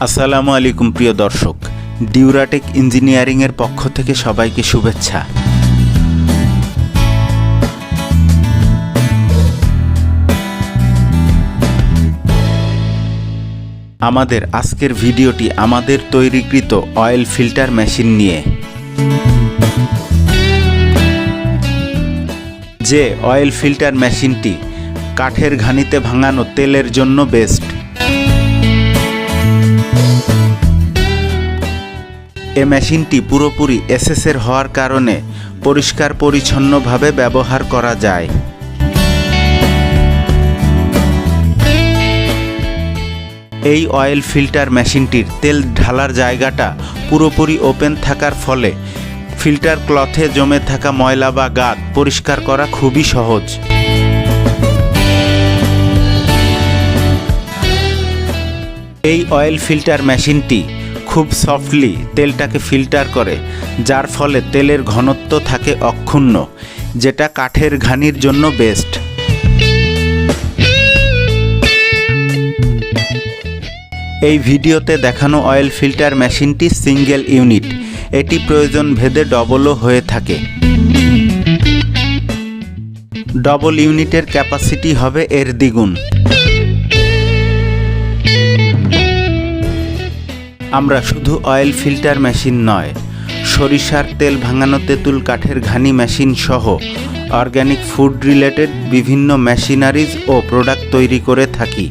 আসসালামু আলাইকুম প্রিয় দর্শক, ডিউরাটেক ইঞ্জিনিয়ারিংয়ের পক্ষ থেকে সবাইকে শুভেচ্ছা। আমাদের আজকের ভিডিওটি আমাদের তৈরিকৃত অয়েল ফিল্টার মেশিন নিয়ে। যে অয়েল ফিল্টার মেশিনটি কাঠের ঘানিতে ভাঙানো তেলের জন্য বেস্ট। এ মেশিনটি পুরোপুরি এসএসের হওয়ার কারণে পরিষ্কার পরিচ্ছন্নভাবে ব্যবহার করা যায়। এই অয়েল ফিল্টার মেশিনটির তেল ঢালার জায়গাটা পুরোপুরি ওপেন থাকার ফলে ফিল্টার ক্লথে জমে থাকা ময়লা বা গাদ পরিষ্কার করা খুবই সহজ। এই অয়েল ফিল্টার মেশিনটি খুব সফটলি তেলটাকে ফিল্টার করে, যার ফলে তেলের ঘনত্ব থাকে অক্ষুণ্ণ, যেটা কাঠের ঘানির জন্য বেস্ট। এই ভিডিওতে দেখানো অয়েল ফিল্টার মেশিনটি সিঙ্গেল ইউনিট, এটি প্রয়োজন ভেদে ডবলও হয়ে থাকে। ডবল ইউনিটের ক্যাপাসিটি হবে এর দ্বিগুণ। আমরা শুধু অয়েল ফিল্টার মেশিন নয়, সরিষার তেল ভাঙানো তেঁতুল কাঠের ঘানি মেশিন সহ অর্গ্যানিক ফুড রিলেটেড বিভিন্ন মেশিনারিজ ও প্রোডাক্ট তৈরি করে থাকি।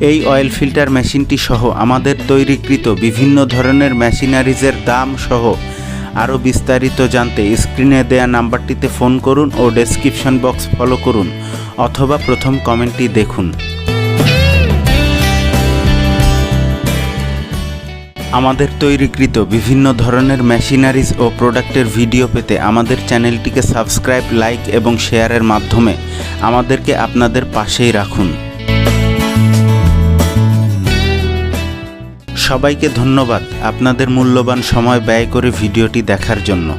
এই অয়েল ফিল্টার মেশিনটি সহ আমাদের তৈরিকৃত বিভিন্ন ধরনের মেশিনারিজের দাম সহ আরও বিস্তারিত জানতে স্ক্রিনে দেয়া নাম্বারটিতে ফোন করুন ও ডেসক্রিপশন বক্স ফলো করুন অথবা প্রথম কমেন্টটি দেখুন। আমাদের তৈরিকৃত বিভিন্ন ধরনের মেশিনারিজ ও প্রোডাক্টের ভিডিও পেতে আমাদের চ্যানেলটিকে সাবস্ক্রাইব, লাইক এবং শেয়ারের মাধ্যমে আমাদেরকে আপনাদের পাশেই রাখুন। সবাইকে ধন্যবাদ আপনাদের মূল্যবান সময় ব্যয় করে ভিডিওটি দেখার জন্য।